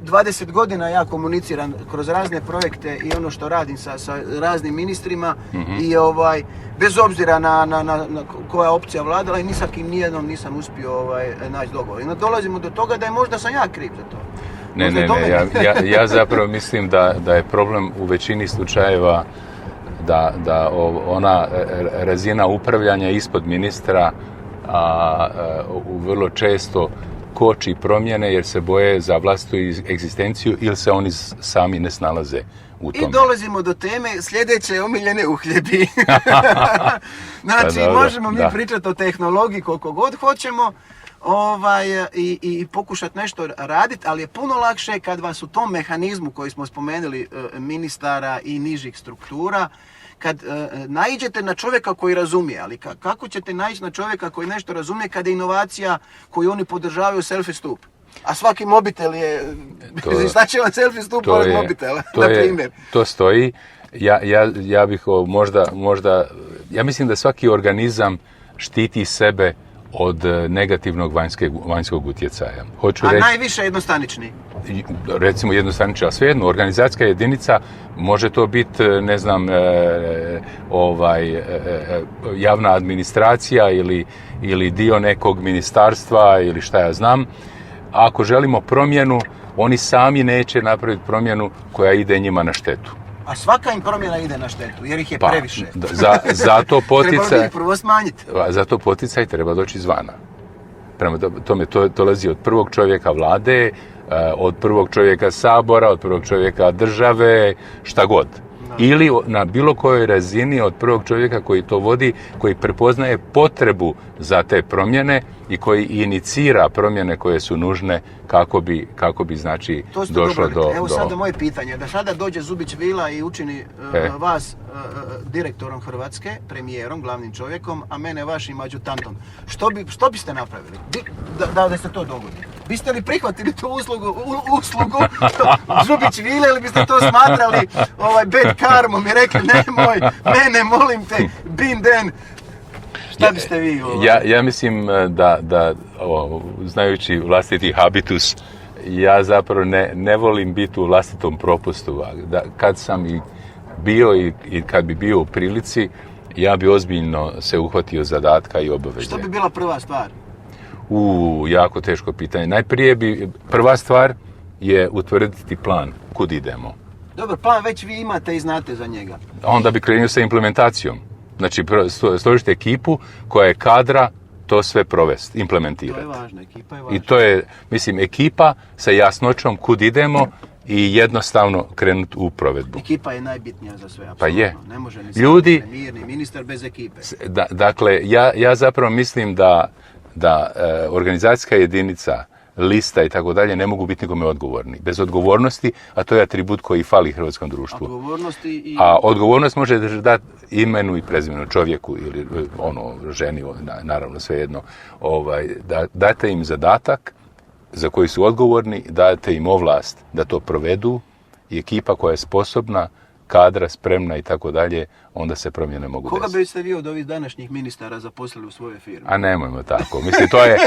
20 godina ja komuniciram kroz razne projekte i ono što radim sa raznim ministrima i bez obzira na koja opcija vladala i ni sa kim nijednom nisam uspio naći dogovor. I dolazimo do toga da je možda sam ja kriv za to. Ne, ja zapravo mislim da je problem u većini slučajeva da ona razina upravljanja ispod ministra vrlo često koči promjene jer se boje za vlastitu egzistenciju ili se oni sami ne snalaze u tome. I dolazimo do teme sljedeće omiljene uhljebi. Znači, možemo mi pričati o tehnologiji koliko god hoćemo i pokušati nešto raditi, ali je puno lakše kad vas u tom mehanizmu koji smo spomenuli ministara i nižih struktura, kad naiđete na čovjeka koji razumije, ali kako ćete naići na čovjeka koji nešto razumije kad je inovacija koju oni podržavaju selfie stup? A svaki mobitel je, šta će vam selfie stup od mobitela, na primjer? To stoji. Ja bih možda, ja mislim da svaki organizam štiti sebe od negativnog vanjskog utjecaja. Najviše jednostanični? Recimo jednostanični, ali svejedno, organizacijska jedinica može to biti, ne znam, javna administracija ili dio nekog ministarstva ili šta ja znam. Ako želimo promjenu, oni sami neće napraviti promjenu koja ide njima na štetu. A svaka im promjena ide na štetu, jer ih je previše. Zato poticaj... Trebalo bi ih prvo smanjiti. Zato poticaj treba doći izvana. Prema tome, to dolazi od prvog čovjeka vlade, od prvog čovjeka sabora, od prvog čovjeka države, šta god. Ili na bilo kojoj razini od prvog čovjeka koji to vodi, koji prepoznaje potrebu za te promjene i koji inicira promjene koje su nužne kako bi znači došlo do... Evo sada moje pitanje, da sada dođe Zubić Vila i učini vas direktorom Hrvatske, premijerom, glavnim čovjekom, a mene vašim adjutantom. Što biste napravili da se to dogodi? Biste li prihvatili tu uslugu Zubić Vile ili biste to smatrali bad karmom i rekli nemoj, mene molim te, bin den. Šta biste vi? Ja mislim da znajući vlastiti habitus, ja zapravo ne volim biti u vlastitom propustu. Kad sam i bio i kad bi bio u prilici, ja bi ozbiljno se uhvatio zadatka i obaveze. Što bi bila prva stvar? Jako teško pitanje. Najprije prva stvar je utvrditi plan, kud idemo. Dobro, plan već vi imate i znate za njega. Onda bi krenuo sa implementacijom. Znači, složite ekipu koja je kadra to sve provesti, implementirati. To je važno, ekipa je važna. I to je, mislim, ekipa sa jasnoćom kud idemo i jednostavno krenuti u provedbu. Ekipa je najbitnija za sve, apsolutno. Pa je. Ne može ni Ljudi, mirni ministar bez ekipe. Dakle, ja zapravo mislim da organizacijska jedinica, lista i tako dalje ne mogu biti nikome odgovorni. Bez odgovornosti, a to je atribut koji fali hrvatskom društvu. A odgovornost može dati imenu i prezimenu čovjeku ili ženi, naravno svejedno. Date im zadatak za koji su odgovorni, date im ovlast da to provedu i ekipa koja je sposobna, kadra, spremna i tako dalje, onda se promjene mogu desiti. Koga biste vi od ovih današnjih ministara zaposlili u svojoj firmi? A nemojmo tako. Mislim, to je...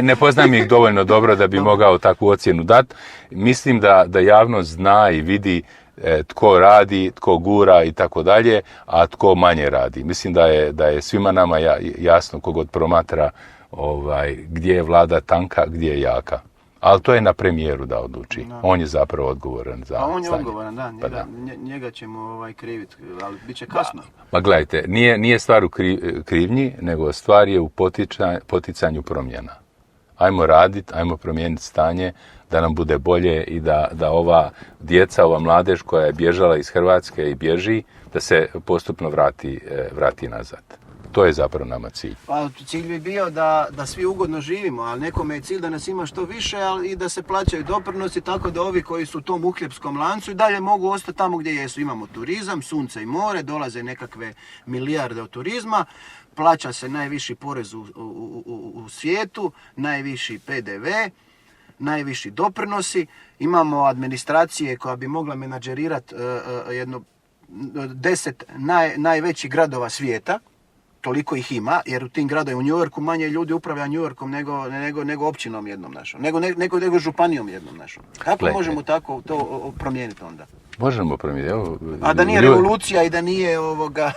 Ne poznam ih dovoljno dobro da bi mogao takvu ocjenu dati. Mislim da javnost zna i vidi tko radi, tko gura i tako dalje, a tko manje radi. Mislim da je svima nama jasno kogod promatra gdje je vlada tanka, gdje je jaka. Ali to je na premijeru da odluči. Da. On je zapravo odgovoran za stanje. A on je odgovoran, da. Njega ćemo kriviti, ali bit će kasno. Ma gledajte, nije stvar u krivnji, nego stvar je u poticanju promjena. Ajmo raditi, ajmo promijeniti stanje, da nam bude bolje i da ova djeca, ova mladež koja je bježala iz Hrvatske i bježi, da se postupno vrati nazad. To je zapravo nama cilj. Pa cilj bi bio da svi ugodno živimo, ali nekome je cilj da nas ima što više, ali i da se plaćaju doprinosi, tako da ovi koji su u tom uhljebskom lancu i dalje mogu ostati tamo gdje jesu. Imamo turizam, sunce i more, dolaze nekakve milijarde od turizma, plaća se najviši porez u svijetu, najviši PDV, najviši doprinosi, imamo administracije koja bi mogla menadžerirati 10 najvećih gradova svijeta. toliko ih ima, jer u tim gradovima, u New Yorku manje ljudi upravlja New Yorkom nego općinom jednom našom, nego županijom jednom našom. Kako možemo tako to promijeniti onda? Možemo promijeniti. Evo, a da nije revolucija i da nije ovoga...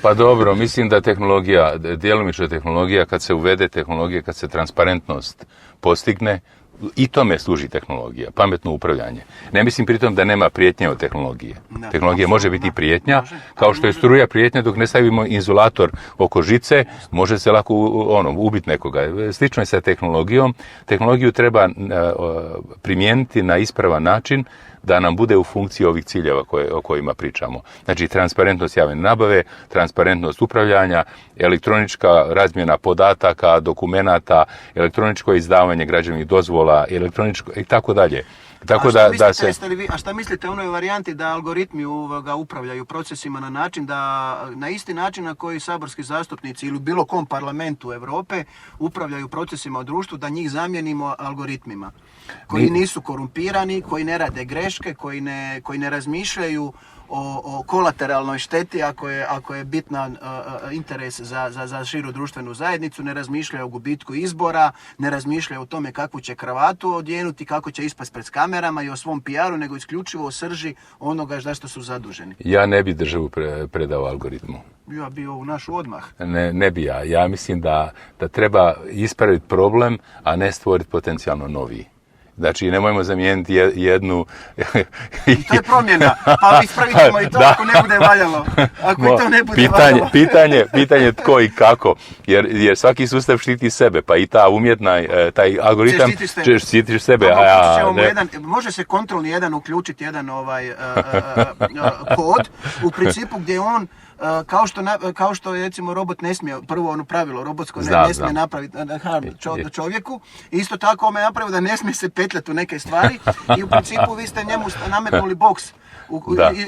Pa dobro, mislim da tehnologija, djelomično tehnologija, kad se uvede tehnologija, kad se transparentnost postigne, i tome služi tehnologija, pametno upravljanje. Ne mislim pritom da nema prijetnje od tehnologije. Tehnologija može biti prijetnja, kao što je struja prijetnja, dok ne stavimo izolator oko žice, može se lako ubiti nekoga. Slično je sa tehnologijom. Tehnologiju treba primijeniti na ispravan način da nam bude u funkciji ovih ciljeva o kojima pričamo. Znači, transparentnost javne nabave, transparentnost upravljanja, elektronička razmjena podataka, dokumenata, elektroničko izdavanje građevnih dozvola, elektroničko i tako dalje. Tako a šta mislite o onoj varijanti da algoritmi upravljaju procesima na isti način na koji saborski zastupnici ili u bilo kom parlamentu Europe upravljaju procesima u društvu, da njih zamijenimo algoritmima koji nisu korumpirani, koji ne rade greške, koji ne razmišljaju o kolateralnoj šteti ako je bitna interes za širu društvenu zajednicu, ne razmišljaju o gubitku izbora, ne razmišljaju o tome kakvu će kravatu odjenuti, kako će ispast pred kamerama i o svom PR-u, nego isključivo o srži onoga za što su zaduženi. Ja ne bi državu predao algoritmu. Ja bi u našu odmah. Ne bi ja. Ja mislim da treba ispraviti problem, a ne stvoriti potencijalno novi. Znači, nemojmo zamijeniti jednu... I to je promjena, pa ispravit ćemo i to ako ne bude valjalo. Ako i to ne bude valjalo. Pitanje tko i kako, jer svaki sustav štiti sebe, pa i ta umjetna, taj algoritam štitiš sebe. Može se kontrolni jedan uključiti, jedan kod, u principu gdje on kao što recimo robot ne smije, prvo ono pravilo robotsko ne smije napraviti harm čovjeku, isto tako on je napravio da ne smije se petljati u neke stvari i u principu vi ste njemu nametnuli boks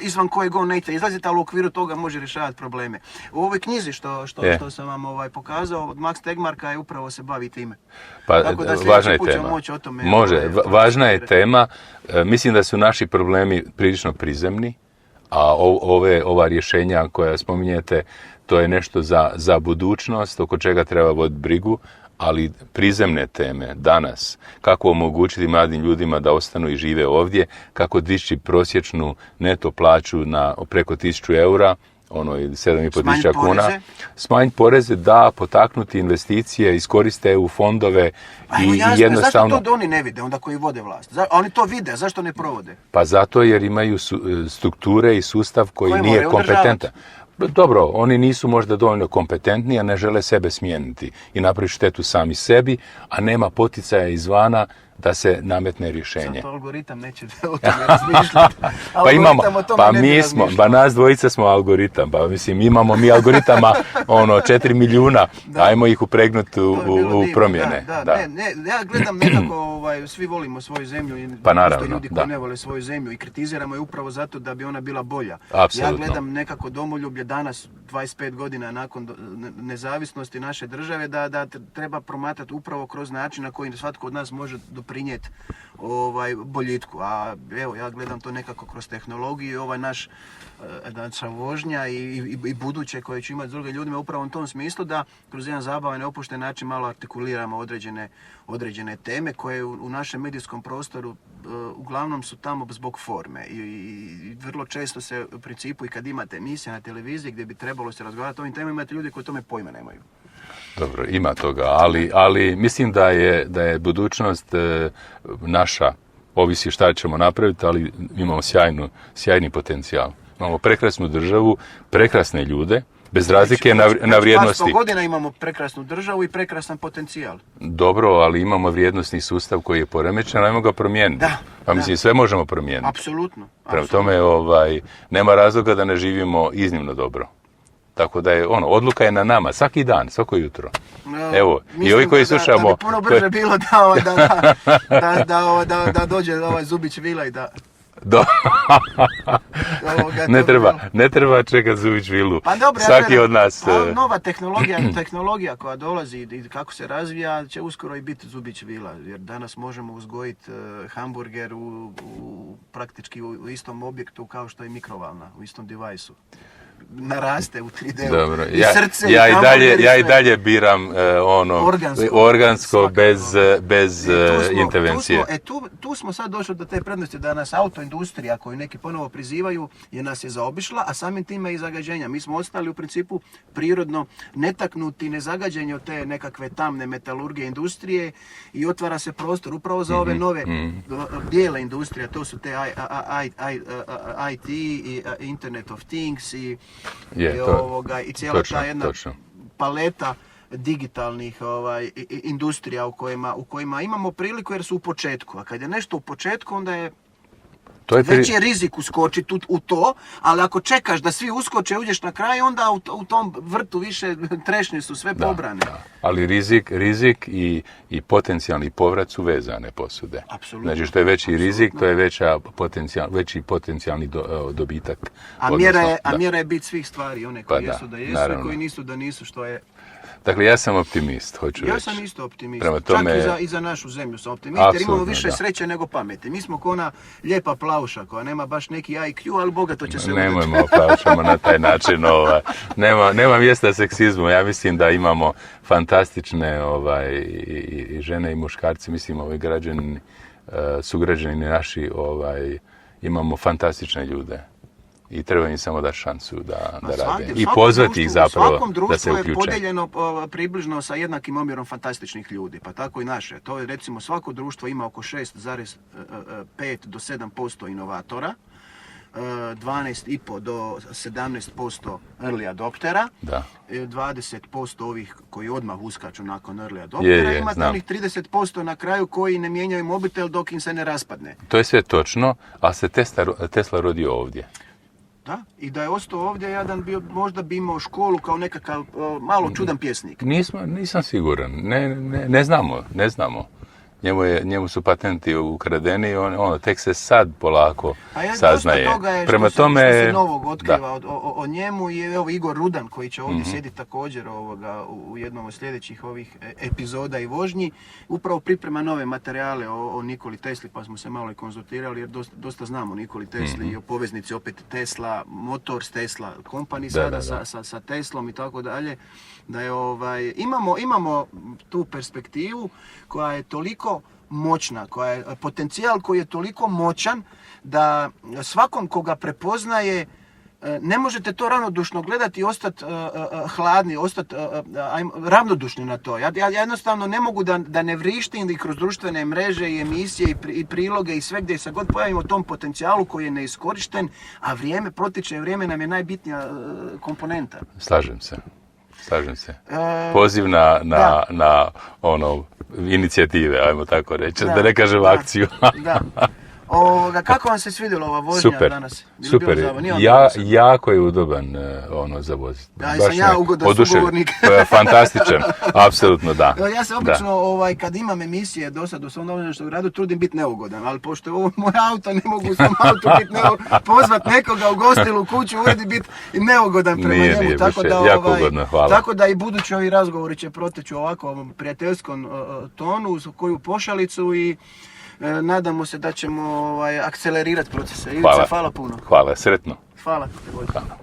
izvan kojeg on neće izlaziti, ali u okviru toga može rješavati probleme. U ovoj knjizi što sam vam pokazao od Max Tegmarka je upravo se bavi time. Pa, tako da važna je tema. Moći o tome važna je tema. Mislim da su naši problemi prilično prizemni, a ova rješenja koja spominjete, to je nešto za budućnost, oko čega treba voditi brigu, ali prizemne teme danas, kako omogućiti mladim ljudima da ostanu i žive ovdje, kako dići prosječnu neto plaću na preko 1000 eura, ono 7.500 kuna. Smanjiti poreze, da, potaknuti investicije, iskoriste EU fondove i jednostavno... Zašto to oni ne vide, onda koji vode vlast? Oni to vide, a zašto ne provode? Pa zato jer imaju strukture i sustav koji nije kompetentan. Dobro, oni nisu možda dovoljno kompetentni, a ne žele sebe smijeniti i napraviti štetu sami sebi, a nema poticaja izvana da se nametne rješenje. Zato algoritam neće o tome razmišljati. Pa nas dvojica smo algoritam, pa mislim imamo mi algoritama 4 milijuna, ajmo ih upregnuti u promjene. Ja gledam nekako, svi volimo svoju zemlju i postoje ljudi koji ne vole svoju zemlju i kritiziramo je upravo zato da bi ona bila bolja. Apsolutno. Ja gledam nekako domoljublje danas, 25 godina nakon nezavisnosti naše države, da treba promatrati upravo kroz način na koji svatko od nas može doprinijeti boljitku. A evo, ja gledam to nekako kroz tehnologiju, naša vožnja i buduće koje će imati s drugim ljudima upravo u tom smislu da kroz jedan zabavan i opušten način malo artikuliramo određene teme koje u našem medijskom prostoru uglavnom su tamo zbog forme i vrlo često se u principu i kad imate emisije na televiziji gdje bi trebalo se razgovarati o ovim temama, imate ljudi koji tome pojma nemaju. Dobro, ima toga, ali mislim da je budućnost naša, ovisi šta ćemo napraviti, ali imamo sjajni potencijal. Imamo prekrasnu državu, prekrasne ljude, bez razlike na vrijednosti. 200 godina imamo prekrasnu državu i prekrasan potencijal. Dobro, ali imamo vrijednosni sustav koji je poremećen, ajmo ga promijeniti. Mislim, sve možemo promijeniti. Apsolutno. Prema tome, nema razloga da ne živimo iznimno dobro. Tako da je odluka je na nama, svaki dan, svako jutro. Evo, i ovi koji slušamo... Da bi puno brže bilo da dođe Zubić Vila i da... Ne treba čekati Zubić Vilu. Pa dobro, svaki od nas... Nova tehnologija koja dolazi i kako se razvija će uskoro i biti Zubić Vila. Jer danas možemo uzgojiti hamburger praktički u istom objektu kao što je mikrovalna, u istom devajsu. naraste u 3D-u. Dobro. I srce, Ja i i dalje biram organsko bez intervencije. Tu smo sad došli do te prednosti da nas autoindustrija, koju neki ponovo prizivaju, nas je zaobišla, a samim time i zagađenja. Mi smo ostali u principu prirodno netaknuti, nezagađeni od te nekakve tamne metalurgije industrije i otvara se prostor upravo za ove nove bijele industrije, to su te IT i Internet of Things i cijela ta jedna paleta digitalnih industrija u kojima imamo priliku jer su u početku. A kad je nešto u početku, onda je veći je rizik uskočiti u to, ali ako čekaš da svi uskoče i uđeš na kraj, onda u tom vrtu više trešnje su sve pobrane. Da. Ali rizik i potencijalni povrat su vezane posude. Apsolutno. Znači što je veći rizik, to je veći potencijalni dobitak. A mjera je bit svih stvari, one koji jesu da jesu i koji nisu da nisu, što je... Dakle, ja sam optimist, hoću reći. Ja sam isto optimist. Prema tome... Čak i za našu zemlju sam optimist, jer imamo više sreće nego pameti. Mi smo ko ona lijepa plauša koja nema baš neki IQ, ali bogato će se udati. Nemojmo plaušamo na taj način. Nema mjesta seksizmu. Ja mislim da imamo fantastične i žene i muškarci, mislim ovi građani, sugrađani naši, imamo fantastične ljude. I treba im samo dati šansu da rade. I pozvati ih zapravo da se uključe. Svakom društvu je podijeljeno približno sa jednakim omjerom fantastičnih ljudi, pa tako i naše. To je recimo svako društvo ima oko 6,5 do 7% inovatora, 12,5 do 17% early adoptera, 20% ovih koji odmah uskaču nakon early adoptera, imate onih 30% na kraju koji ne mijenjaju mobitel dok im se ne raspadne. To je sve točno, ali se Tesla rodio ovdje. Da, i da je ostao ovdje, jadan možda bi imao školu kao nekakav malo čudan pjesnik. Nisam siguran, ne znamo. Njemu su patenti ukradeni, tek se sad polako saznaje. Dosta toga je što se novog otkriva o njemu i evo Igor Rudan koji će ovdje sjediti također u jednom od sljedećih ovih epizoda i vožnji. Upravo priprema nove materijale o Nikoli Tesli, pa smo se malo i konzultirali jer dosta znamo o Nikoli Tesli i o poveznici opet Tesla Motors, Tesla Company sada sa Teslom i tako dalje. Da je imamo tu perspektivu koja je toliko moćna, potencijal koji je toliko moćan da svakom koga prepoznaje ne možete to ravnodušno gledati i ostati hladni, ostati ravnodušni na to. Ja jednostavno ne mogu da ne vrištim i kroz društvene mreže i emisije i priloge i sve gdje se god pojavimo o tom potencijalu koji je neiskorišten, a vrijeme nam je najbitnija komponenta. Slažem se. Poziv na inicijative, ajmo tako reći, da ne kažem akciju. Kako vam se svidjela ova vožnja danas? Super, jako je udoban za voziti. Ja ugodan sugovornik. Fantastičan, apsolutno da. Ja se obično kad imam emisije do sad u svom novožnjačkom gradu trudim biti neugodan, ali pošto je ovo moj auto, ne mogu u svom autu biti pozvat nekoga u gostilu kuću, uredi biti neugodan prema njemu. Nije, jako ugodno, hvala. Tako da i budući ovi razgovori će proteći u ovakvom prijateljskom tonu, uz koju pošalicu i nadamo se da ćemo akcelerirati procese. Ivica, hvala puno. Hvala, sretno. Hvala. Hvala.